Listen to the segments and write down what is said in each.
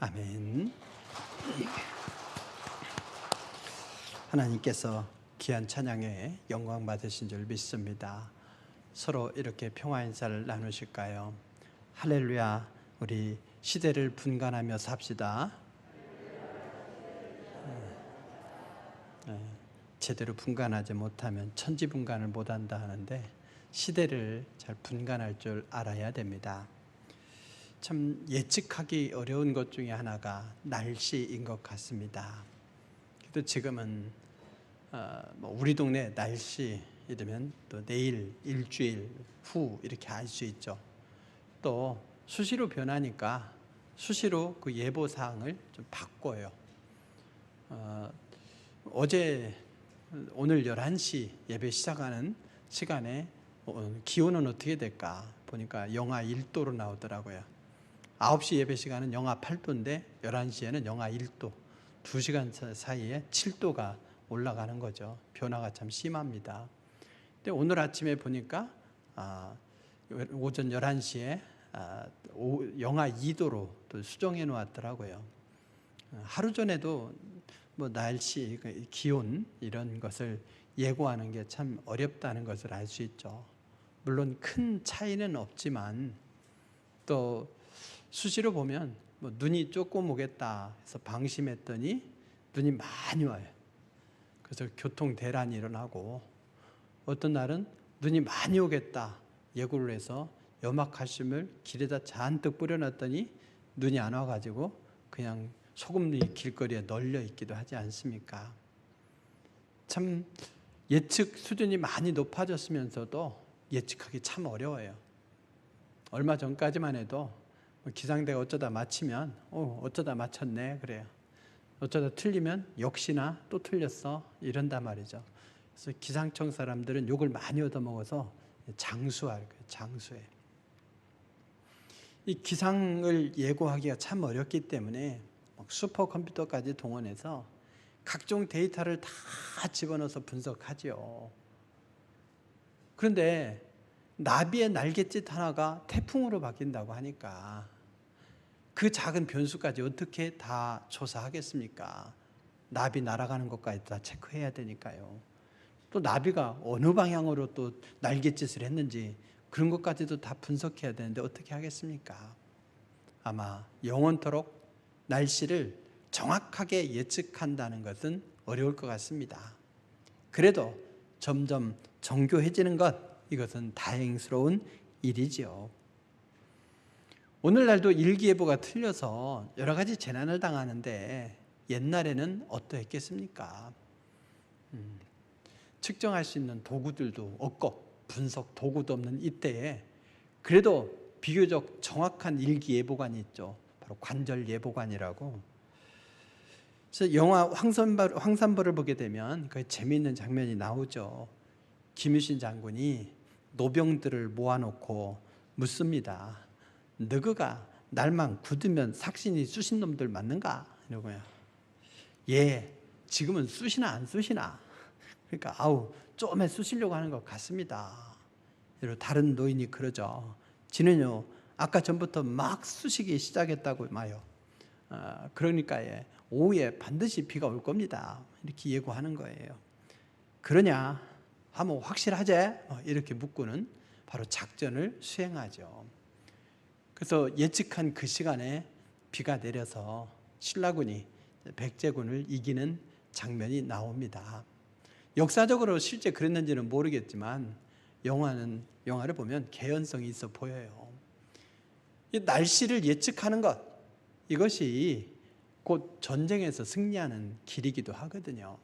아멘. 하나님께서 귀한 찬양에 영광 받으신 줄 믿습니다. 서로 이렇게 평화 인사를 나누실까요? 할렐루야. 우리 시대를 분간하며 삽시다. 제대로 분간하지 못하면 천지분간을 못한다 하는데 시대를 잘 분간할 줄 알아야 됩니다. 참 예측하기 어려운 것 중에 하나가 날씨인 것 같습니다. 그래도 지금은 우리 동네 날씨 이러면 또 내일, 일주일 후 이렇게 알 수 있죠. 또 수시로 변하니까 수시로 그 예보 사항을 좀 바꿔요. 오늘 11시 예배 시작하는 시간에 기온은 어떻게 될까 보니까 영하 1도로 나오더라고요. 9시 예배 시간은 영하 8도인데 11시에는 영하 1도, 2시간 사이에 7도가 올라가는 거죠. 변화가 참 심합니다. 근데 오늘 아침에 보니까 오전 11시에 영하 2도로 또 수정해 놓았더라고요. 하루 전에도 날씨, 기온 이런 것을 예고하는 게 참 어렵다는 것을 알 수 있죠. 물론 큰 차이는 없지만 또 수시로 보면 눈이 조금 오겠다 해서 방심했더니 눈이 많이 와요. 그래서 교통 대란이 일어나고 어떤 날은 눈이 많이 오겠다 예고를 해서 염화칼슘을 길에다 잔뜩 뿌려놨더니 눈이 안 와가지고 그냥 소금이 길거리에 널려 있기도 하지 않습니까? 참 예측 수준이 많이 높아졌으면서도 예측하기 참 어려워요. 얼마 전까지만 해도 기상대가 어쩌다 맞히면 어쩌다 맞췄네 그래요. 어쩌다 틀리면 역시나 또 틀렸어 이런단 말이죠. 그래서 기상청 사람들은 욕을 많이 얻어먹어서 장수할 거예요. 장수해. 이 기상을 예고하기가 참 어렵기 때문에 슈퍼컴퓨터까지 동원해서 각종 데이터를 다 집어넣어서 분석하죠. 그런데 나비의 날갯짓 하나가 태풍으로 바뀐다고 하니까 그 작은 변수까지 어떻게 다 조사하겠습니까? 나비 날아가는 것까지 다 체크해야 되니까요. 또 나비가 어느 방향으로 또 날갯짓을 했는지 그런 것까지도 다 분석해야 되는데 어떻게 하겠습니까? 아마 영원토록 날씨를 정확하게 예측한다는 것은 어려울 것 같습니다. 그래도 점점 정교해지는 것, 이것은 다행스러운 일이지요. 오늘날도 일기예보가 틀려서 여러 가지 재난을 당하는데 옛날에는 어떠했겠습니까? 측정할 수 있는 도구들도 없고 분석 도구도 없는 이때에 그래도 비교적 정확한 일기예보관이 있죠. 바로 관절예보관이라고. 그래서 영화 황산벌을 보게 되면 그 재미있는 장면이 나오죠. 김유신 장군이 노병들을 모아놓고 묻습니다. 너그가 날만 굳으면 삭신이 쑤신 놈들 맞는가? 이러고요. 예, 지금은 쑤시나 안 쑤시나? 그러니까 좀에 쑤시려고 하는 것 같습니다. 그리고 다른 노인이 그러죠. 지는요 아까 전부터 막 쑤시기 시작했다고 마요. 그러니까 오후에 반드시 비가 올 겁니다. 이렇게 예고하는 거예요. 그러냐 하면 확실하지? 이렇게 묻고는 바로 작전을 수행하죠. 그래서 예측한 그 시간에 비가 내려서 신라군이 백제군을 이기는 장면이 나옵니다. 역사적으로 실제 그랬는지는 모르겠지만 영화를 보면 개연성이 있어 보여요. 이 날씨를 예측하는 것, 이것이 곧 전쟁에서 승리하는 길이기도 하거든요.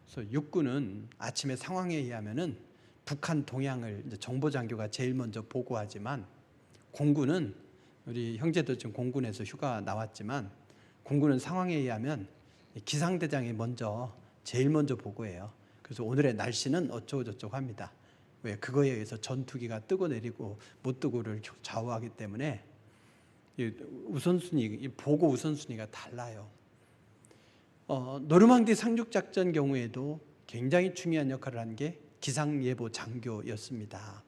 그래서 육군은 아침에 상황에 의하면은 북한 동향을 정보장교가 제일 먼저 보고하지만 공군은 우리 형제도 지금 공군에서 휴가 나왔지만 공군은 상황에 의하면 기상대장이 제일 먼저 보고해요. 그래서 오늘의 날씨는 어쩌고 저쩌고 합니다. 왜? 그거에 의해서 전투기가 뜨고 내리고 못 뜨고를 좌우하기 때문에 보고 우선순위가 달라요. 노르망디 상륙작전 경우에도 굉장히 중요한 역할을 한 게 기상예보 장교였습니다.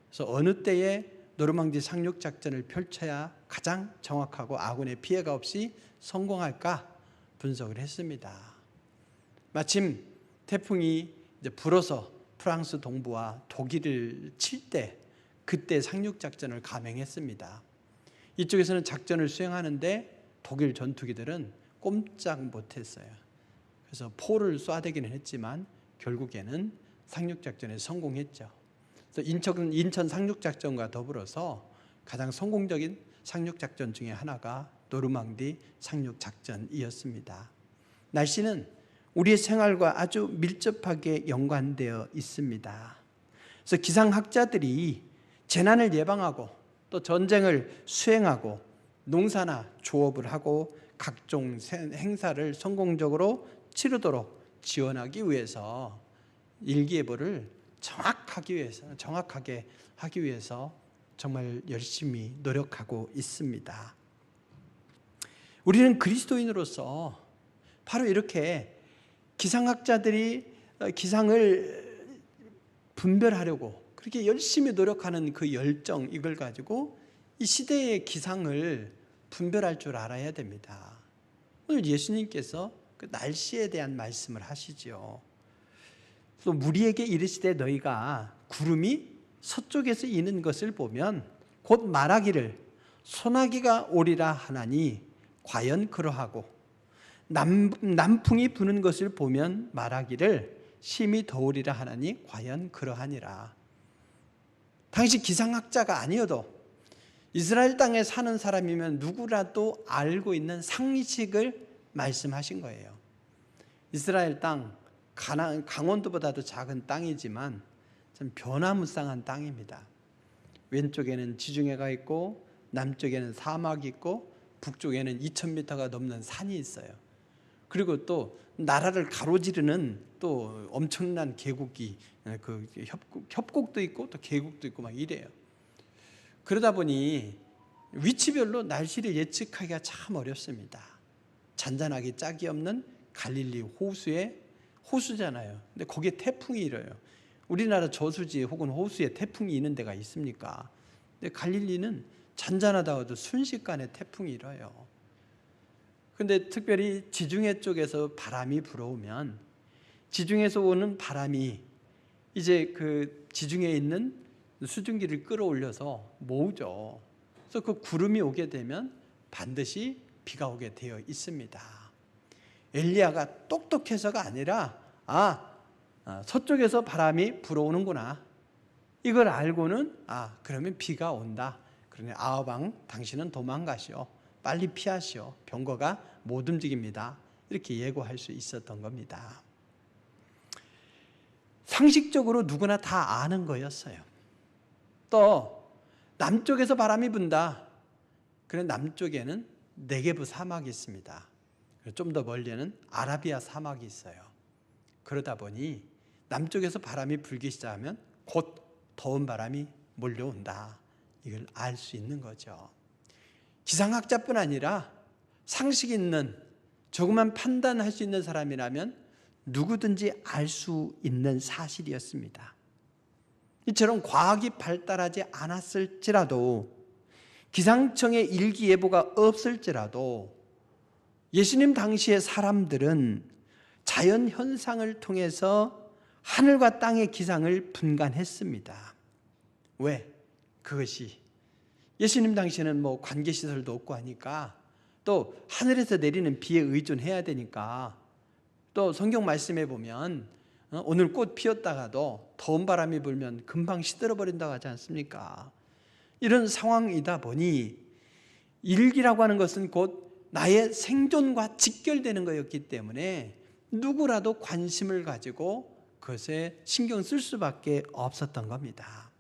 그래서 어느 때에 노르망디 상륙 작전을 펼쳐야 가장 정확하고 아군의 피해가 없이 성공할까 분석을 했습니다. 마침 태풍이 이제 불어서 프랑스 동부와 독일을 칠 때 그때 상륙 작전을 감행했습니다. 이쪽에서는 작전을 수행하는데 독일 전투기들은 꼼짝 못했어요. 그래서 포를 쏴대기는 했지만 결국에는 상륙 작전에 성공했죠. 그래서 인천 상륙 작전과 더불어서 가장 성공적인 상륙 작전 중에 하나가 노르망디 상륙 작전이었습니다. 날씨는 우리의 생활과 아주 밀접하게 연관되어 있습니다. 그래서 기상학자들이 재난을 예방하고 또 전쟁을 수행하고 농사나 조업을 하고 각종 행사를 성공적으로 치르도록 지원하기 위해서 일기예보를 정확하게 하기 위해서 정말 열심히 노력하고 있습니다. 우리는 그리스도인으로서 바로 이렇게 기상학자들이 기상을 분별하려고 그렇게 열심히 노력하는 그 열정, 이걸 가지고 이 시대의 기상을 분별할 줄 알아야 됩니다. 오늘 예수님께서 그 날씨에 대한 말씀을 하시죠. 또 무리에게 이르시되 너희가 구름이 서쪽에서 이는 것을 보면 곧 말하기를 소나기가 오리라 하나니 과연 그러하고 남풍이 부는 것을 보면 말하기를 심히 더우리라 하나니 과연 그러하니라. 당시 기상학자가 아니어도 이스라엘 땅에 사는 사람이면 누구라도 알고 있는 상식을 말씀하신 거예요. 이스라엘 땅, 강원도보다도 작은 땅이지만 참 변화무쌍한 땅입니다. 왼쪽에는 지중해가 있고 남쪽에는 사막이 있고 북쪽에는 2000m가 넘는 산이 있어요. 그리고 또 나라를 가로지르는 또 엄청난 계곡이, 그 협곡도 있고 또 계곡도 있고 막 이래요. 그러다 보니 위치별로 날씨를 예측하기가 참 어렵습니다. 잔잔하기 짝이 없는 갈릴리 호수잖아요. 근데 거기에 태풍이 일어요. 우리나라 저수지 혹은 호수에 태풍이 있는 데가 있습니까? 근데 갈릴리는 잔잔하다가도 순식간에 태풍이 일어요. 근데 특별히 지중해 쪽에서 바람이 불어오면 지중해에서 오는 바람이 이제 그 지중해에 있는 수증기를 끌어올려서 모으죠. 그래서 그 구름이 오게 되면 반드시 비가 오게 되어 있습니다. 엘리야가 똑똑해서가 아니라 서쪽에서 바람이 불어오는구나, 이걸 알고는 그러면 비가 온다. 그러니 아합 왕 당신은 도망가시오, 빨리 피하시오, 병거가 못 움직입니다. 이렇게 예고할 수 있었던 겁니다. 상식적으로 누구나 다 아는 거였어요. 또 남쪽에서 바람이 분다. 그래 남쪽에는 네게브 사막이 있습니다. 좀 더 멀리는 아라비아 사막이 있어요. 그러다 보니 남쪽에서 바람이 불기 시작하면 곧 더운 바람이 몰려온다. 이걸 알 수 있는 거죠. 기상학자뿐 아니라 상식 있는, 조금만 판단할 수 있는 사람이라면 누구든지 알 수 있는 사실이었습니다. 이처럼 과학이 발달하지 않았을지라도, 기상청의 일기예보가 없을지라도 예수님 당시의 사람들은 자연현상을 통해서 하늘과 땅의 기상을 분간했습니다. 왜? 그것이 예수님 당시에는 뭐 관계시설도 없고 하니까, 또 하늘에서 내리는 비에 의존해야 되니까, 또 성경 말씀에 보면 오늘 꽃 피었다가도 더운 바람이 불면 금방 시들어버린다고 하지 않습니까? 이런 상황이다 보니 일기라고 하는 것은 곧 나의 생존과 직결되는 거였기 때문에 누구라도 관심을 가지고 그것에 신경 쓸 수밖에 없었던 겁니다.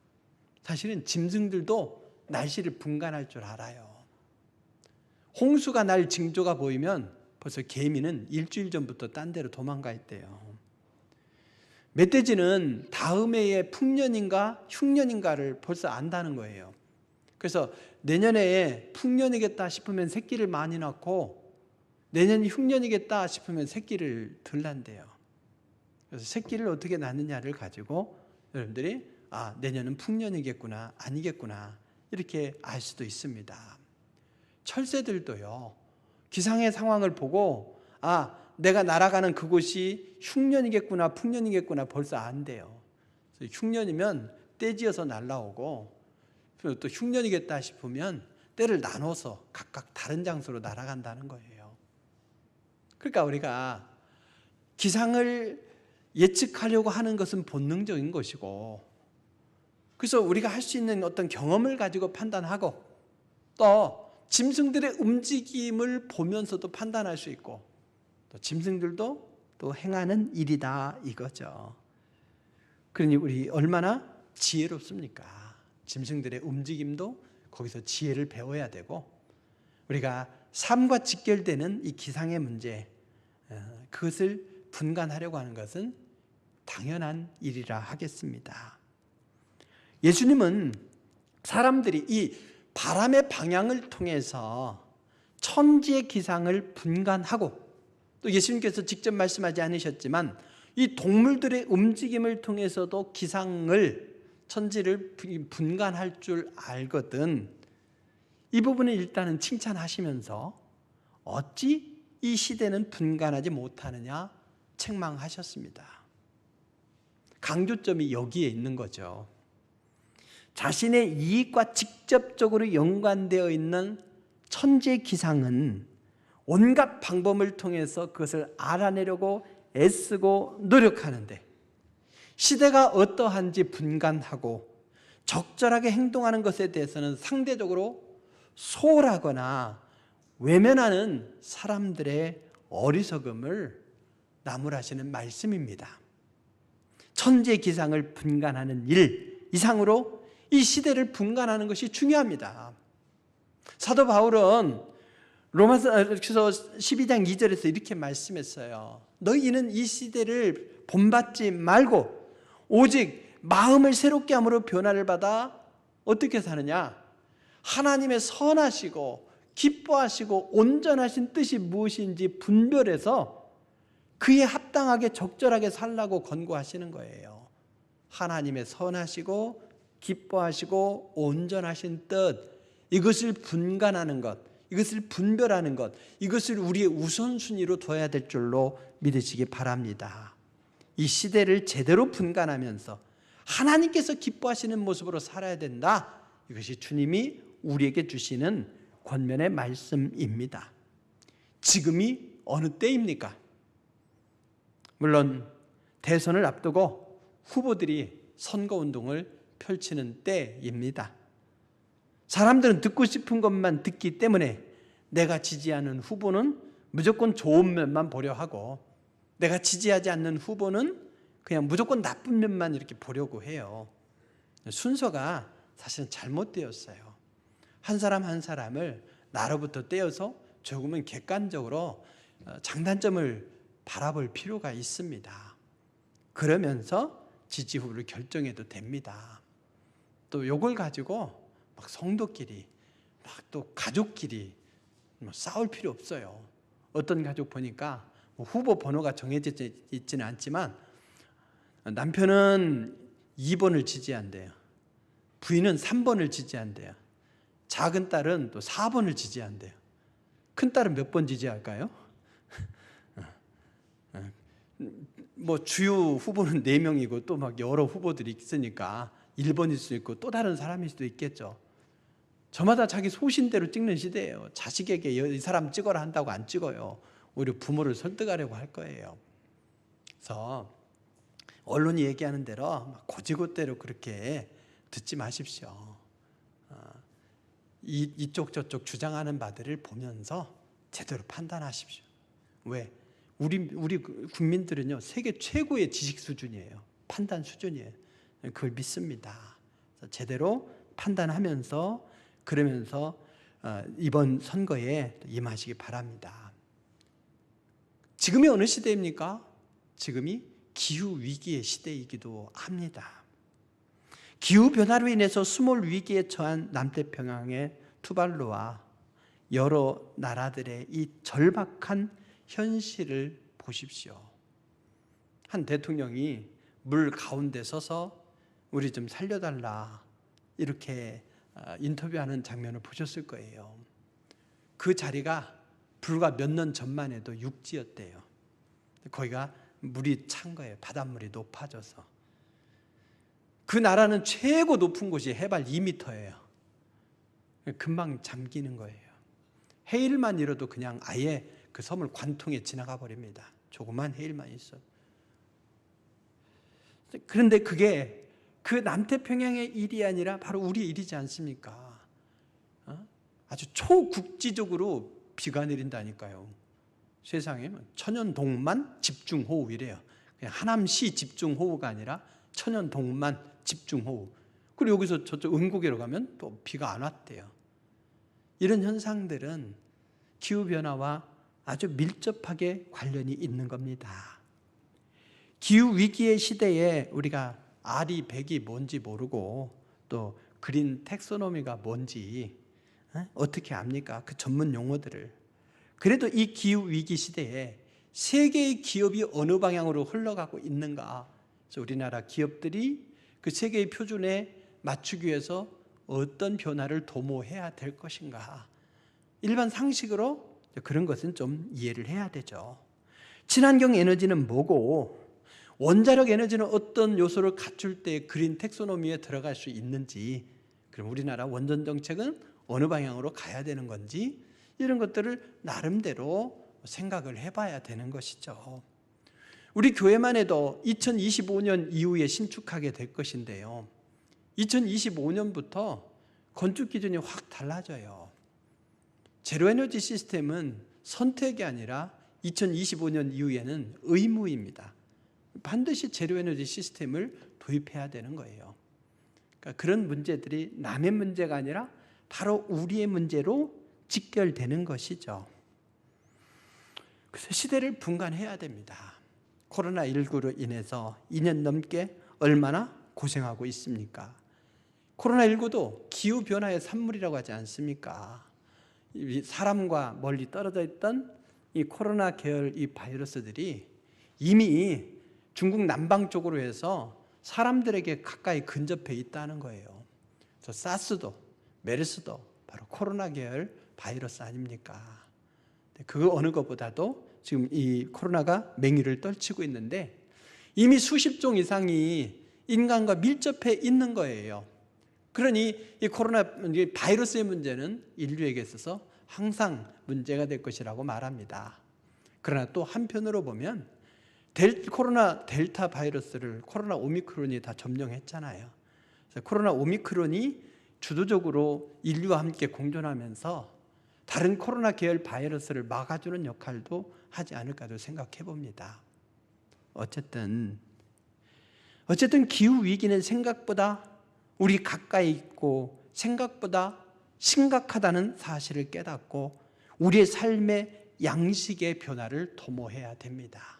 사실은 짐승들도 날씨를 분간할 줄 알아요. 홍수가 날 징조가 보이면 벌써 개미는 일주일 전부터 딴 데로 도망가 있대요. 멧돼지는 다음 해에 풍년인가 흉년인가를 벌써 안다는 거예요. 그래서 내년에 풍년이겠다 싶으면 새끼를 많이 낳고, 내년이 흉년이겠다 싶으면 새끼를 덜 낳는데요. 그래서 새끼를 어떻게 낳느냐를 가지고 여러분들이 내년은 풍년이겠구나 아니겠구나 이렇게 알 수도 있습니다. 철새들도요, 기상의 상황을 보고 내가 날아가는 그곳이 흉년이겠구나 풍년이겠구나 벌써 안돼요. 흉년이면 떼지어서 날아오고, 또 흉년이겠다 싶으면 때를 나눠서 각각 다른 장소로 날아간다는 거예요. 그러니까 우리가 기상을 예측하려고 하는 것은 본능적인 것이고, 그래서 우리가 할 수 있는 어떤 경험을 가지고 판단하고, 또 짐승들의 움직임을 보면서도 판단할 수 있고, 또 짐승들도 또 행하는 일이다 이거죠. 그러니 우리 얼마나 지혜롭습니까? 짐승들의 움직임도 거기서 지혜를 배워야 되고, 우리가 삶과 직결되는 이 기상의 문제, 그것을 분간하려고 하는 것은 당연한 일이라 하겠습니다. 예수님은 사람들이 이 바람의 방향을 통해서 천지의 기상을 분간하고, 또 예수님께서 직접 말씀하지 않으셨지만 이 동물들의 움직임을 통해서도 기상을, 천지를 분간할 줄 알거든. 이 부분을 일단은 칭찬하시면서 어찌 이 시대는 분간하지 못하느냐 책망하셨습니다. 강조점이 여기에 있는 거죠. 자신의 이익과 직접적으로 연관되어 있는 천지의 기상은 온갖 방법을 통해서 그것을 알아내려고 애쓰고 노력하는데, 시대가 어떠한지 분간하고 적절하게 행동하는 것에 대해서는 상대적으로 소홀하거나 외면하는 사람들의 어리석음을 나무라시는 말씀입니다. 천지의 기상을 분간하는 일 이상으로 이 시대를 분간하는 것이 중요합니다. 사도 바울은 로마서 12장 2절에서 이렇게 말씀했어요. 너희는 이 시대를 본받지 말고 오직 마음을 새롭게 함으로 변화를 받아 어떻게 사느냐? 하나님의 선하시고 기뻐하시고 온전하신 뜻이 무엇인지 분별해서 그에 합당하게 적절하게 살라고 권고하시는 거예요. 하나님의 선하시고 기뻐하시고 온전하신 뜻, 이것을 분간하는 것, 이것을 분별하는 것, 이것을 우리의 우선순위로 둬야 될 줄로 믿으시기 바랍니다. 이 시대를 제대로 분간하면서 하나님께서 기뻐하시는 모습으로 살아야 된다. 이것이 주님이 우리에게 주시는 권면의 말씀입니다. 지금이 어느 때입니까? 물론 대선을 앞두고 후보들이 선거운동을 펼치는 때입니다. 사람들은 듣고 싶은 것만 듣기 때문에 내가 지지하는 후보는 무조건 좋은 면만 보려 하고, 내가 지지하지 않는 후보는 그냥 무조건 나쁜 면만 이렇게 보려고 해요. 순서가 사실은 잘못되었어요. 한 사람 한 사람을 나로부터 떼어서 조금은 객관적으로 장단점을 바라볼 필요가 있습니다. 그러면서 지지 후보를 결정해도 됩니다. 또 이걸 가지고 막 성도끼리, 막 또 가족끼리 싸울 필요 없어요. 어떤 가족 보니까 후보 번호가 정해져 있지는 않지만 남편은 2번을 지지한대요. 부인은 3번을 지지한대요. 작은 딸은 또 4번을 지지한대요. 큰 딸은 몇 번 지지할까요? 뭐 주요 후보는 4명이고 또 막 여러 후보들이 있으니까 1번일 수 있고 또 다른 사람일 수도 있겠죠. 저마다 자기 소신대로 찍는 시대예요. 자식에게 이 사람 찍어라 한다고 안 찍어요. 오히려 부모를 설득하려고 할 거예요. 그래서 언론이 얘기하는 대로 고지고대로 그렇게 듣지 마십시오. 이쪽 저쪽 주장하는 바들을 보면서 제대로 판단하십시오. 왜? 우리 국민들은요, 세계 최고의 지식 수준이에요. 판단 수준이에요. 그걸 믿습니다. 그래서 제대로 판단하면서, 그러면서 이번 선거에 임하시기 바랍니다. 지금이 어느 시대입니까? 지금이 기후위기의 시대이기도 합니다. 기후변화로 인해서 수몰 위기에 처한 남태평양의 투발루와 여러 나라들의 이 절박한 현실을 보십시오. 한 대통령이 물 가운데 서서 우리 좀 살려달라 이렇게 인터뷰하는 장면을 보셨을 거예요. 그 자리가 불과 몇 년 전만 해도 육지였대요. 거기가 물이 찬 거예요. 바닷물이 높아져서. 그 나라는 최고 높은 곳이 해발 2m예요. 금방 잠기는 거예요. 해일만 잃어도 그냥 아예 그 섬을 관통해 지나가 버립니다. 조그만 해일만 있어. 그런데 그게 그 남태평양의 일이 아니라 바로 우리 일이지 않습니까? 아주 초국지적으로 비가 내린다니까요. 세상에 천연동만 집중호우이래요. 그냥 하남시 집중호우가 아니라 천연동만 집중호우. 그리고 여기서 저쪽 은곡으로 가면 또 비가 안 왔대요. 이런 현상들은 기후변화와 아주 밀접하게 관련이 있는 겁니다. 기후위기의 시대에 우리가 R이 100이 뭔지 모르고 또 그린 텍소노미가 뭔지 어떻게 압니까? 그 전문 용어들을. 그래도 이 기후위기 시대에 세계의 기업이 어느 방향으로 흘러가고 있는가? 그래서 우리나라 기업들이 그 세계의 표준에 맞추기 위해서 어떤 변화를 도모해야 될 것인가? 일반 상식으로 그런 것은 좀 이해를 해야 되죠. 친환경 에너지는 뭐고 원자력 에너지는 어떤 요소를 갖출 때 그린 텍소노미에 들어갈 수 있는지, 그럼 우리나라 원전 정책은 어느 방향으로 가야 되는 건지, 이런 것들을 나름대로 생각을 해봐야 되는 것이죠. 우리 교회만 해도 2025년 이후에 신축하게 될 것인데요, 2025년부터 건축 기준이 확 달라져요. 제로에너지 시스템은 선택이 아니라 2025년 이후에는 의무입니다. 반드시 제로에너지 시스템을 도입해야 되는 거예요. 그러니까 그런 문제들이 남의 문제가 아니라 바로 우리의 문제로 직결되는 것이죠. 그래서 시대를 분간해야 됩니다. 코로나19로 인해서 2년 넘게 얼마나 고생하고 있습니까? 코로나19도 기후변화의 산물이라고 하지 않습니까? 사람과 멀리 떨어져 있던 이 코로나 계열 이 바이러스들이 이미 중국 남방 쪽으로 해서 사람들에게 가까이 근접해 있다는 거예요. 그래서 사스도 메르스도 바로 코로나 계열 바이러스 아닙니까? 그 어느 것보다도 지금 이 코로나가 맹위를 떨치고 있는데 이미 수십 종 이상이 인간과 밀접해 있는 거예요. 그러니 이 코로나 바이러스의 문제는 인류에게 있어서 항상 문제가 될 것이라고 말합니다. 그러나 또 한편으로 보면 코로나 델타 바이러스를 코로나 오미크론이 다 점령했잖아요. 그래서 코로나 오미크론이 주도적으로 인류와 함께 공존하면서 다른 코로나 계열 바이러스를 막아주는 역할도 하지 않을까도 생각해 봅니다. 어쨌든 기후위기는 생각보다 우리 가까이 있고 생각보다 심각하다는 사실을 깨닫고 우리의 삶의 양식의 변화를 도모해야 됩니다.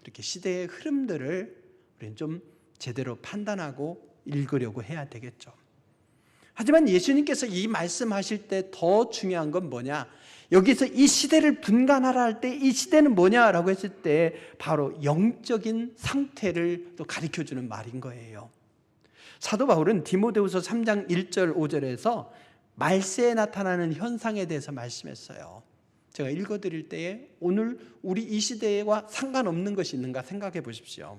이렇게 시대의 흐름들을 우리는 좀 제대로 판단하고 읽으려고 해야 되겠죠. 하지만 예수님께서 이 말씀하실 때 더 중요한 건 뭐냐? 여기서 이 시대를 분간하라 할 때 이 시대는 뭐냐라고 했을 때 바로 영적인 상태를 또 가르쳐주는 말인 거예요. 사도 바울은 디모데후서 3장 1절 5절에서 말세에 나타나는 현상에 대해서 말씀했어요. 제가 읽어드릴 때에 오늘 우리 이 시대와 상관없는 것이 있는가 생각해 보십시오.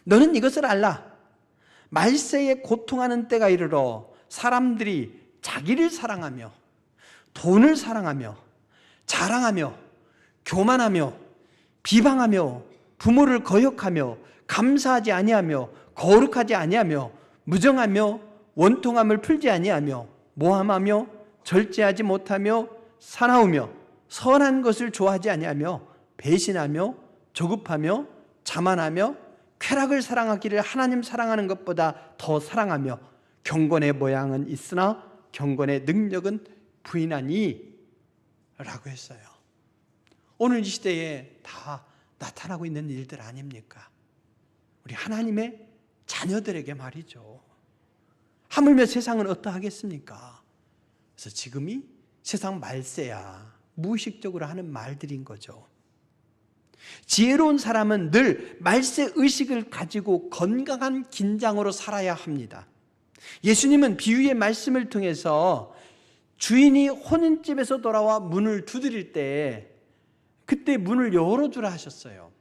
너는 이것을 알라. 말세에 고통하는 때가 이르러 사람들이 자기를 사랑하며 돈을 사랑하며 자랑하며 교만하며 비방하며 부모를 거역하며 감사하지 아니하며 거룩하지 아니하며 무정하며 원통함을 풀지 아니하며 모함하며 절제하지 못하며 사나우며 선한 것을 좋아하지 아니하며 배신하며 조급하며 자만하며 쾌락을 사랑하기를 하나님 사랑하는 것보다 더 사랑하며 경건의 모양은 있으나 경건의 능력은 부인하니 라고 했어요. 오늘 이 시대에 다 나타나고 있는 일들 아닙니까? 우리 하나님의 자녀들에게 말이죠. 하물며 세상은 어떠하겠습니까? 그래서 지금이 세상 말세야 무의식적으로 하는 말들인 거죠. 지혜로운 사람은 늘 말세 의식을 가지고 건강한 긴장으로 살아야 합니다. 예수님은 비유의 말씀을 통해서 주인이 혼인집에서 돌아와 문을 두드릴 때 그때 문을 열어주라 하셨어요.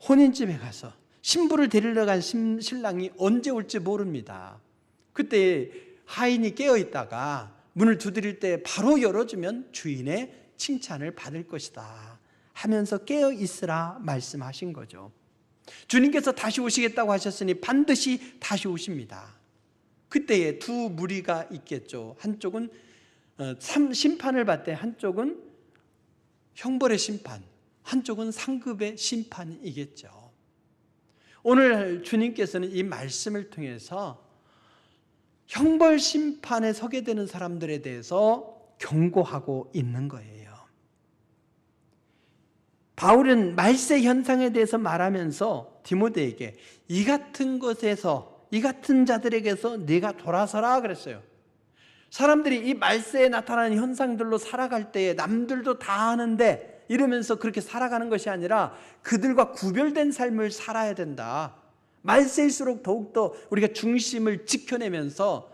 혼인집에 가서 신부를 데리러 간 신랑이 언제 올지 모릅니다. 그때 하인이 깨어있다가 문을 두드릴 때 바로 열어주면 주인의 칭찬을 받을 것이다 하면서 깨어있으라 말씀하신 거죠. 주님께서 다시 오시겠다고 하셨으니 반드시 다시 오십니다. 그때에 두 무리가 있겠죠. 한쪽은 심판을 받되 한쪽은 형벌의 심판, 한쪽은 상급의 심판이겠죠. 오늘 주님께서는 이 말씀을 통해서 형벌 심판에 서게 되는 사람들에 대해서 경고하고 있는 거예요. 바울은 말세 현상에 대해서 말하면서 디모데에게 이 같은 것에서, 이 같은 자들에게서 네가 돌아서라 그랬어요. 사람들이 이 말세에 나타나는 현상들로 살아갈 때에 남들도 다 하는데 이러면서 그렇게 살아가는 것이 아니라 그들과 구별된 삶을 살아야 된다. 말세일수록 더욱더 우리가 중심을 지켜내면서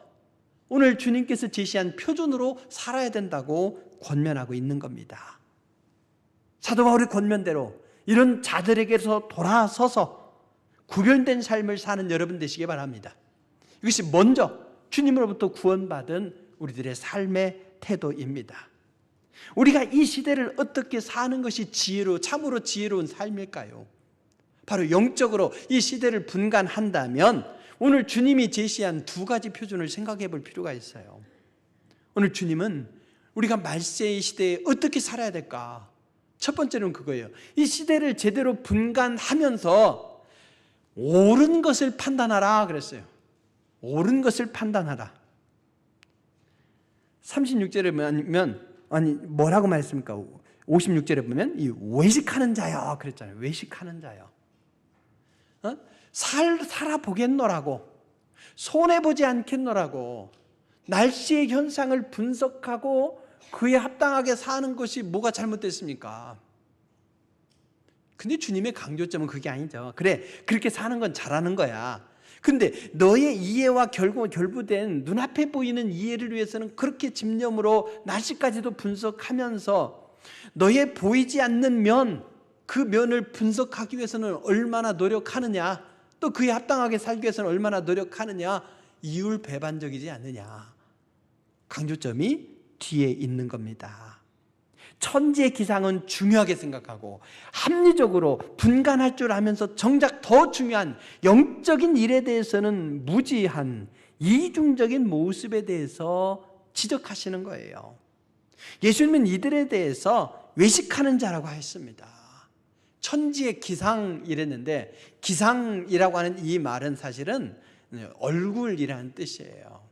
오늘 주님께서 제시한 표준으로 살아야 된다고 권면하고 있는 겁니다. 사도 바울의 권면대로 이런 자들에게서 돌아서서 구별된 삶을 사는 여러분 되시기 바랍니다. 이것이 먼저 주님으로부터 구원받은 우리들의 삶의 태도입니다. 우리가 이 시대를 어떻게 사는 것이 참으로 지혜로운 삶일까요? 바로 영적으로 이 시대를 분간한다면 오늘 주님이 제시한 두 가지 표준을 생각해 볼 필요가 있어요. 오늘 주님은 우리가 말세의 시대에 어떻게 살아야 될까? 첫 번째는 그거예요. 이 시대를 제대로 분간하면서 옳은 것을 판단하라 그랬어요. 옳은 것을 판단하라. 36절에 보면 뭐라고 말했습니까? 56절에 보면 이 외식하는 자요 그랬잖아요. 외식하는 자요. 살아보겠노라고, 손해보지 않겠노라고 날씨의 현상을 분석하고 그에 합당하게 사는 것이 뭐가 잘못됐습니까? 근데 주님의 강조점은 그게 아니죠. 그래, 그렇게 사는 건 잘하는 거야. 근데 너의 이해와 결부된 눈앞에 보이는 이해를 위해서는 그렇게 집념으로 날씨까지도 분석하면서 너의 보이지 않는 면, 그 면을 분석하기 위해서는 얼마나 노력하느냐, 또 그에 합당하게 살기 위해서는 얼마나 노력하느냐, 이율배반적이지 않느냐. 강조점이 뒤에 있는 겁니다. 천지의 기상은 중요하게 생각하고 합리적으로 분간할 줄 아면서 정작 더 중요한 영적인 일에 대해서는 무지한 이중적인 모습에 대해서 지적하시는 거예요. 예수님은 이들에 대해서 외식하는 자라고 했습니다. 천지의 기상 이랬는데, 기상이라고 하는 이 말은 사실은 얼굴이라는 뜻이에요.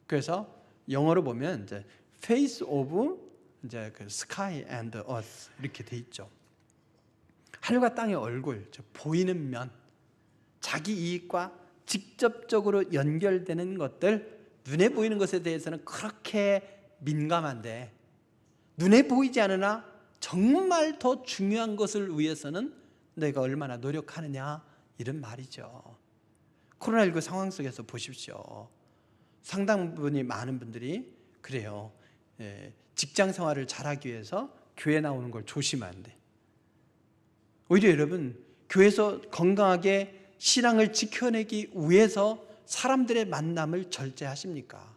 그래서 영어로 보면 이제 face of 이제 그 sky and earth 이렇게 돼 있죠. 하늘과 땅의 얼굴, 보이는 면, 자기 이익과 직접적으로 연결되는 것들, 눈에 보이는 것에 대해서는 그렇게 민감한데 눈에 보이지 않으나 정말 더 중요한 것을 위해서는 내가 얼마나 노력하느냐, 이런 말이죠. 코로나19 상황 속에서 보십시오. 상당 부분이 많은 분들이 그래요. 직장 생활을 잘하기 위해서 교회 나오는 걸 조심하는데, 오히려 여러분 교회에서 건강하게 신앙을 지켜내기 위해서 사람들의 만남을 절제하십니까?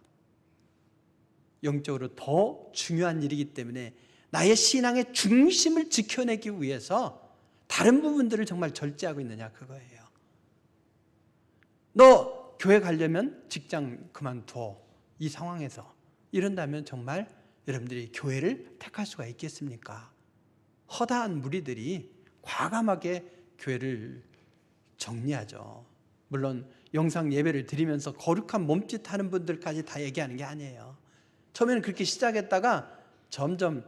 영적으로 더 중요한 일이기 때문에 나의 신앙의 중심을 지켜내기 위해서 다른 부분들을 정말 절제하고 있느냐, 그거예요. 너 교회 가려면 직장 그만둬. 이 상황에서 이런다면 정말 여러분들이 교회를 택할 수가 있겠습니까? 허다한 무리들이 과감하게 교회를 정리하죠. 물론 영상 예배를 드리면서 거룩한 몸짓하는 분들까지 다 얘기하는 게 아니에요. 처음에는 그렇게 시작했다가 점점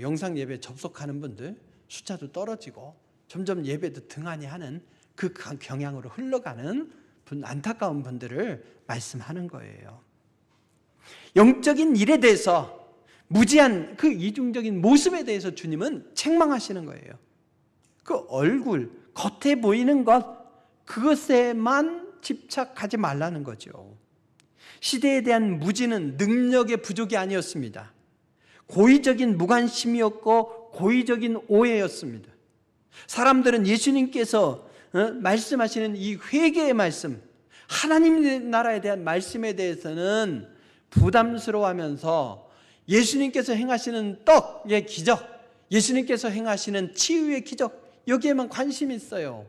영상 예배 접속하는 분들 숫자도 떨어지고 점점 예배도 등한히 하는 그 경향으로 흘러가는 안타까운 분들을 말씀하는 거예요. 영적인 일에 대해서 무지한 그 이중적인 모습에 대해서 주님은 책망하시는 거예요. 그 얼굴, 겉에 보이는 것, 그것에만 집착하지 말라는 거죠. 시대에 대한 무지는 능력의 부족이 아니었습니다. 고의적인 무관심이었고 고의적인 오해였습니다. 사람들은 예수님께서 말씀하시는 이 회개의 말씀, 하나님의 나라에 대한 말씀에 대해서는 부담스러워하면서 예수님께서 행하시는 떡의 기적, 예수님께서 행하시는 치유의 기적, 여기에만 관심이 있어요.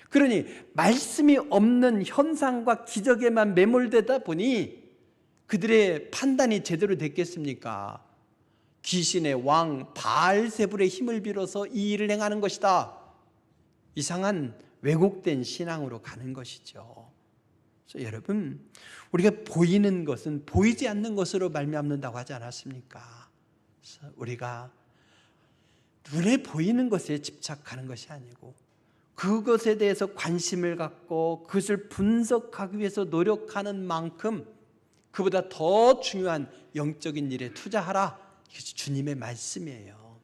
그러니 말씀이 없는 현상과 기적에만 매몰되다 보니 그들의 판단이 제대로 됐겠습니까? 귀신의 왕 바알세불의 힘을 빌어서 이 일을 행하는 것이다. 이상한 왜곡된 신앙으로 가는 것이죠. 그래서 여러분, 우리가 보이는 것은 보이지 않는 것으로 말미암는다고 하지 않았습니까? 그래서 우리가 눈에 보이는 것에 집착하는 것이 아니고 그것에 대해서 관심을 갖고 그것을 분석하기 위해서 노력하는 만큼 그보다 더 중요한 영적인 일에 투자하라. 이것이 주님의 말씀이에요.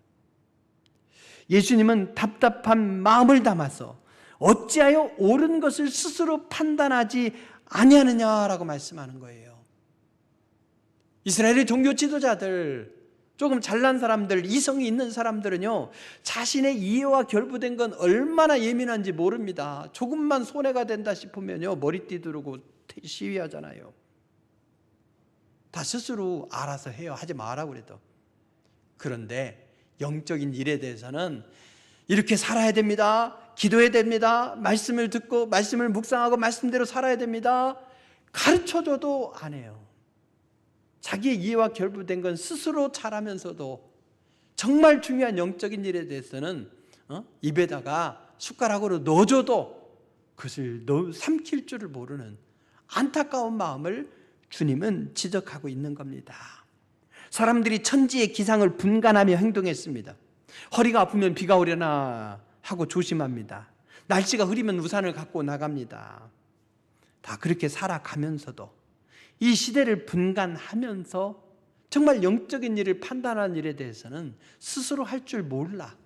예수님은 답답한 마음을 담아서 어찌하여 옳은 것을 스스로 판단하지 아니하느냐라고 말씀하는 거예요. 이스라엘의 종교 지도자들, 조금 잘난 사람들, 이성이 있는 사람들은요, 자신의 이해와 결부된 건 얼마나 예민한지 모릅니다. 조금만 손해가 된다 싶으면요, 머리띠 두르고 시위하잖아요. 다 스스로 알아서 해요. 하지 마라 그래도. 그런데 영적인 일에 대해서는 이렇게 살아야 됩니다. 기도해야 됩니다. 말씀을 듣고 말씀을 묵상하고 말씀대로 살아야 됩니다. 가르쳐줘도 안 해요. 자기의 이해와 결부된 건 스스로 잘하면서도 정말 중요한 영적인 일에 대해서는 입에다가 숟가락으로 넣어줘도 그것을 삼킬 줄을 모르는 안타까운 마음을 주님은 지적하고 있는 겁니다. 사람들이 천지의 기상을 분간하며 행동했습니다. 허리가 아프면 비가 오려나 하고 조심합니다. 날씨가 흐리면 우산을 갖고 나갑니다. 다 그렇게 살아가면서도 이 시대를 분간하면서 정말 영적인 일을 판단하는 일에 대해서는 스스로 할 줄 몰라.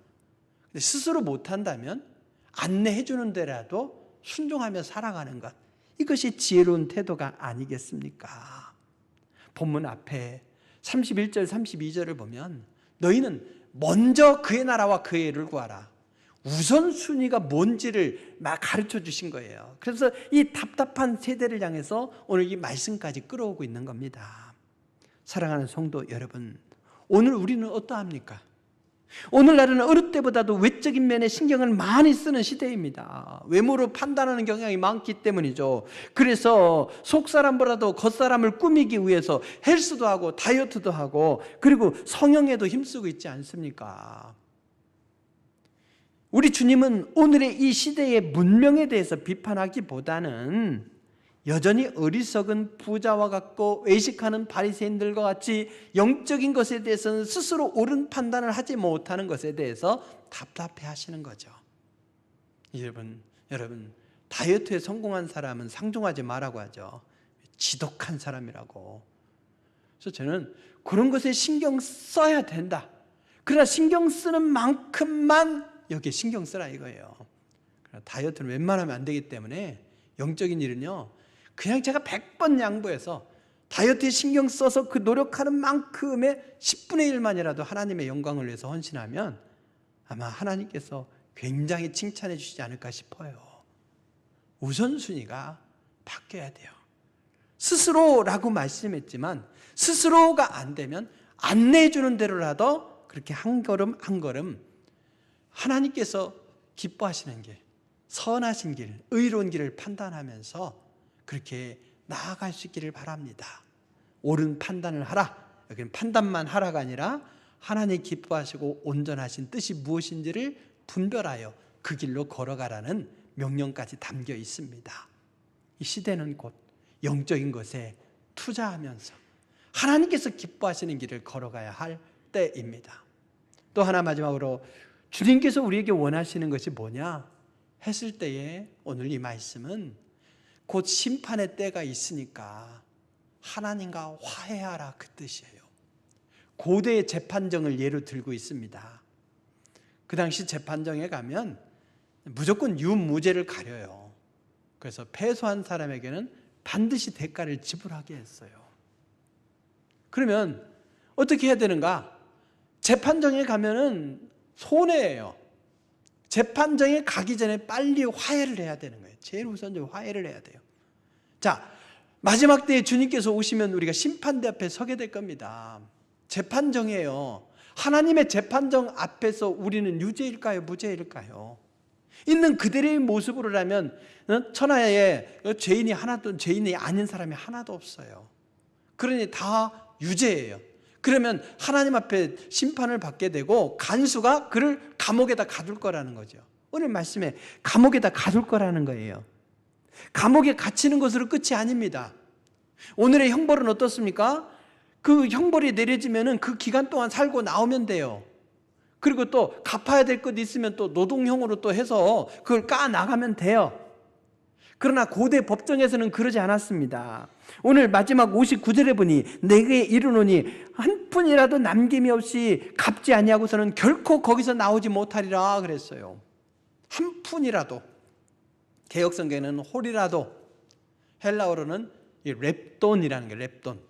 스스로 못한다면 안내해 주는 데라도 순종하며 살아가는 것, 이것이 지혜로운 태도가 아니겠습니까? 본문 앞에 31절 32절을 보면 너희는 먼저 그의 나라와 그의 의를 구하라. 우선순위가 뭔지를 막 가르쳐 주신 거예요. 그래서 이 답답한 세대를 향해서 오늘 이 말씀까지 끌어오고 있는 겁니다. 사랑하는 성도 여러분, 오늘 우리는 어떠합니까? 오늘날은 어릴 때보다도 외적인 면에 신경을 많이 쓰는 시대입니다. 외모로 판단하는 경향이 많기 때문이죠. 그래서 속사람보다도 겉사람을 꾸미기 위해서 헬스도 하고 다이어트도 하고 그리고 성형에도 힘쓰고 있지 않습니까? 우리 주님은 오늘의 이 시대의 문명에 대해서 비판하기보다는 여전히 어리석은 부자와 같고 외식하는 바리새인들과 같이 영적인 것에 대해서는 스스로 옳은 판단을 하지 못하는 것에 대해서 답답해 하시는 거죠. 여러분 다이어트에 성공한 사람은 상종하지 말라고 하죠. 지독한 사람이라고. 그래서 저는 그런 것에 신경 써야 된다. 그러나 신경 쓰는 만큼만 여기에 신경 쓰라 이거예요. 다이어트는 웬만하면 안 되기 때문에 영적인 일은요, 그냥 제가 100번 양보해서 다이어트에 신경 써서 그 노력하는 만큼의 10분의 1만이라도 하나님의 영광을 위해서 헌신하면 아마 하나님께서 굉장히 칭찬해 주시지 않을까 싶어요. 우선순위가 바뀌어야 돼요. 스스로라고 말씀했지만 스스로가 안 되면 안내해 주는 대로라도 그렇게 한 걸음 한 걸음 하나님께서 기뻐하시는 길, 선하신 길, 의로운 길을 판단하면서 그렇게 나아갈 수 있기를 바랍니다. 옳은 판단을 하라. 여기는 판단만 하라가 아니라 하나님 기뻐하시고 온전하신 뜻이 무엇인지를 분별하여 그 길로 걸어가라는 명령까지 담겨 있습니다. 이 시대는 곧 영적인 것에 투자하면서 하나님께서 기뻐하시는 길을 걸어가야 할 때입니다. 또 하나 마지막으로 주님께서 우리에게 원하시는 것이 뭐냐 했을 때에 오늘 이 말씀은 곧 심판의 때가 있으니까 하나님과 화해하라 그 뜻이에요. 고대의 재판정을 예로 들고 있습니다. 그 당시 재판정에 가면 무조건 유무죄를 가려요. 그래서 패소한 사람에게는 반드시 대가를 지불하게 했어요. 그러면 어떻게 해야 되는가? 재판정에 가면은 손해예요. 재판정에 가기 전에 빨리 화해를 해야 되는 거예요. 제일 우선적으로 화해를 해야 돼요. 자, 마지막 때에 주님께서 오시면 우리가 심판대 앞에 서게 될 겁니다. 재판정이에요. 하나님의 재판정 앞에서 우리는 유죄일까요? 무죄일까요? 있는 그대로의 모습으로라면 천하에 죄인이 하나도, 죄인이 아닌 사람이 하나도 없어요. 그러니 다 유죄예요. 그러면 하나님 앞에 심판을 받게 되고 간수가 그를 감옥에다 가둘 거라는 거죠. 오늘 말씀에 감옥에다 가둘 거라는 거예요. 감옥에 갇히는 것으로 끝이 아닙니다. 오늘의 형벌은 어떻습니까? 그 형벌이 내려지면은 그 기간 동안 살고 나오면 돼요. 그리고 또 갚아야 될 것 있으면 또 노동형으로 또 해서 그걸 까 나가면 돼요. 그러나 고대 법정에서는 그러지 않았습니다. 오늘 마지막 59절에 보니 내게 이르노니 한 푼이라도 남김이 없이 갚지 아니하고서는 결코 거기서 나오지 못하리라 그랬어요. 한 푼이라도. 개역성경에는 홀이라도, 헬라어로는 이 렙돈이라는 게 렙돈.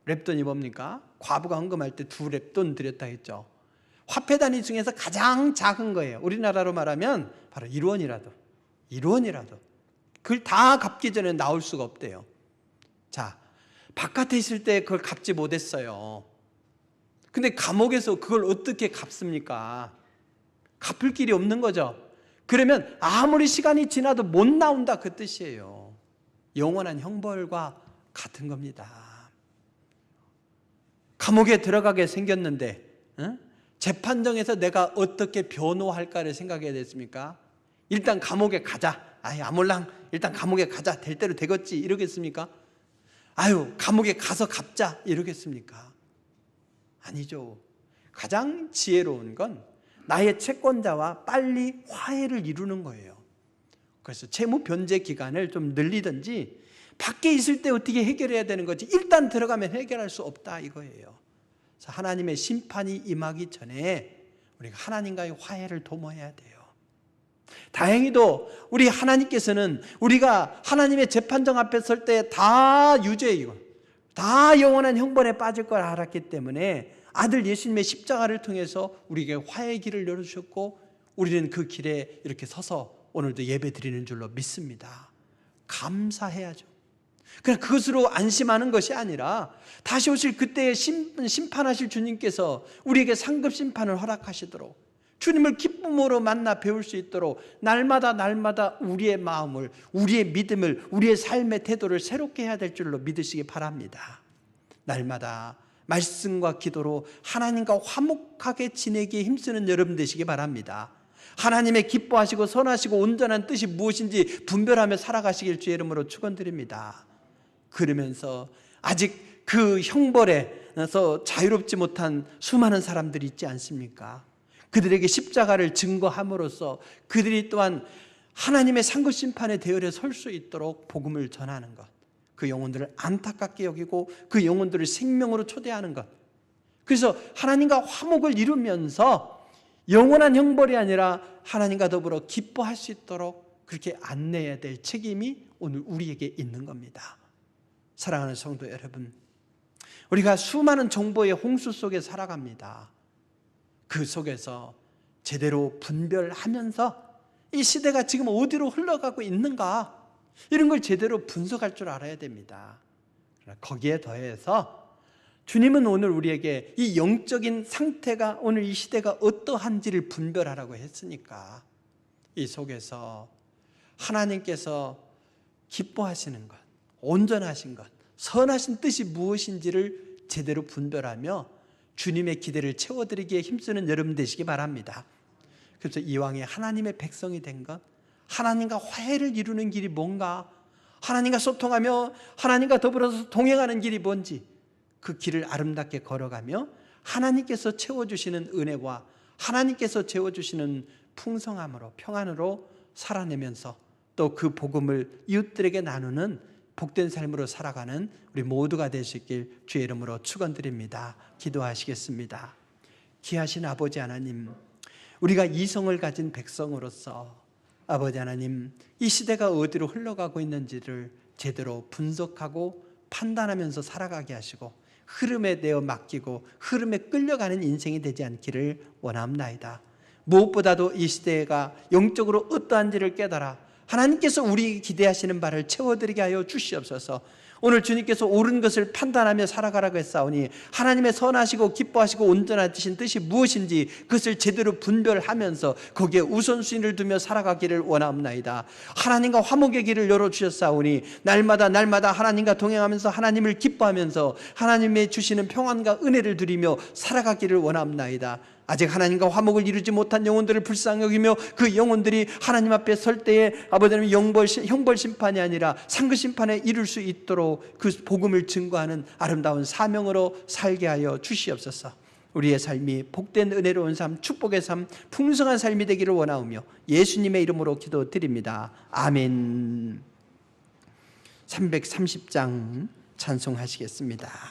렙돈이 뭡니까? 과부가 헌금할 때 2렙돈 드렸다 했죠. 화폐 단위 중에서 가장 작은 거예요. 우리나라로 말하면 바로 1원이라도. 1원이라도. 그걸 다 갚기 전에 나올 수가 없대요. 자, 바깥에 있을 때 그걸 갚지 못했어요. 근데 감옥에서 그걸 어떻게 갚습니까? 갚을 길이 없는 거죠. 그러면 아무리 시간이 지나도 못 나온다 그 뜻이에요. 영원한 형벌과 같은 겁니다. 감옥에 들어가게 생겼는데 재판정에서 내가 어떻게 변호할까를 생각해야 됐습니까? 일단 감옥에 가자. 아유, 아몰랑 일단 감옥에 가자. 될 대로 되겠지 이러겠습니까? 아유, 감옥에 가서 갚자 이러겠습니까? 아니죠. 가장 지혜로운 건 나의 채권자와 빨리 화해를 이루는 거예요. 그래서 채무 변제 기간을 좀 늘리든지 밖에 있을 때 어떻게 해결해야 되는 거지 일단 들어가면 해결할 수 없다 이거예요. 그래서 하나님의 심판이 임하기 전에 우리가 하나님과의 화해를 도모해야 돼요. 다행히도 우리 하나님께서는 우리가 하나님의 재판정 앞에 설 때 다 유죄이고 다 영원한 형벌에 빠질 걸 알았기 때문에 아들 예수님의 십자가를 통해서 우리에게 화해의 길을 열어주셨고 우리는 그 길에 이렇게 서서 오늘도 예배 드리는 줄로 믿습니다. 감사해야죠. 그냥 그것으로 안심하는 것이 아니라 다시 오실 그때에 심판하실 주님께서 우리에게 상급 심판을 허락하시도록 주님을 기쁨으로 만나 배울 수 있도록 날마다 우리의 마음을, 우리의 믿음을, 우리의 삶의 태도를 새롭게 해야 될 줄로 믿으시기 바랍니다. 날마다 말씀과 기도로 하나님과 화목하게 지내기에 힘쓰는 여러분 되시기 바랍니다. 하나님의 기뻐하시고 선하시고 온전한 뜻이 무엇인지 분별하며 살아가시길 주의 이름으로 축원드립니다. 그러면서 아직 그 형벌에서 자유롭지 못한 수많은 사람들이 있지 않습니까? 그들에게 십자가를 증거함으로써 그들이 또한 하나님의 상급 심판의 대열에 설 수 있도록 복음을 전하는 것, 그 영혼들을 안타깝게 여기고 그 영혼들을 생명으로 초대하는 것, 그래서 하나님과 화목을 이루면서 영원한 형벌이 아니라 하나님과 더불어 기뻐할 수 있도록 그렇게 안내해야 될 책임이 오늘 우리에게 있는 겁니다. 사랑하는 성도 여러분, 우리가 수많은 정보의 홍수 속에 살아갑니다. 그 속에서 제대로 분별하면서 이 시대가 지금 어디로 흘러가고 있는가 이런 걸 제대로 분석할 줄 알아야 됩니다. 거기에 더해서 주님은 오늘 우리에게 이 영적인 상태가 오늘 이 시대가 어떠한지를 분별하라고 했으니까 이 속에서 하나님께서 기뻐하시는 것, 온전하신 것, 선하신 뜻이 무엇인지를 제대로 분별하며 주님의 기대를 채워드리기에 힘쓰는 여러분 되시기 바랍니다. 그래서 이왕에 하나님의 백성이 된 것, 하나님과 화해를 이루는 길이 뭔가, 하나님과 소통하며 하나님과 더불어서 동행하는 길이 뭔지 그 길을 아름답게 걸어가며 하나님께서 채워주시는 은혜와 하나님께서 채워주시는 풍성함으로 평안으로 살아내면서 또 그 복음을 이웃들에게 나누는 복된 삶으로 살아가는 우리 모두가 되시길 주의 이름으로 축원드립니다. 기도하시겠습니다. 귀하신 아버지 하나님, 우리가 이성을 가진 백성으로서 아버지 하나님, 이 시대가 어디로 흘러가고 있는지를 제대로 분석하고 판단하면서 살아가게 하시고 흐름에 내어 맡기고 흐름에 끌려가는 인생이 되지 않기를 원합나이다. 무엇보다도 이 시대가 영적으로 어떠한지를 깨달아 하나님께서 우리 기대하시는 바를 채워드리게 하여 주시옵소서. 오늘 주님께서 옳은 것을 판단하며 살아가라고 했사오니 하나님의 선하시고 기뻐하시고 온전하신 뜻이 무엇인지 그것을 제대로 분별하면서 거기에 우선순위를 두며 살아가기를 원하옵나이다. 하나님과 화목의 길을 열어주셨사오니 날마다 하나님과 동행하면서 하나님을 기뻐하면서 하나님의 주시는 평안과 은혜를 누리며 살아가기를 원하옵나이다. 아직 하나님과 화목을 이루지 못한 영혼들을 불쌍히 여기며 그 영혼들이 하나님 앞에 설 때에 아버지 하나님 형벌 심판이 아니라 상급 심판에 이룰 수 있도록 그 복음을 증거하는 아름다운 사명으로 살게 하여 주시옵소서. 우리의 삶이 복된 은혜로운 삶, 축복의 삶, 풍성한 삶이 되기를 원하오며 예수님의 이름으로 기도드립니다. 아멘. 330장 찬송하시겠습니다.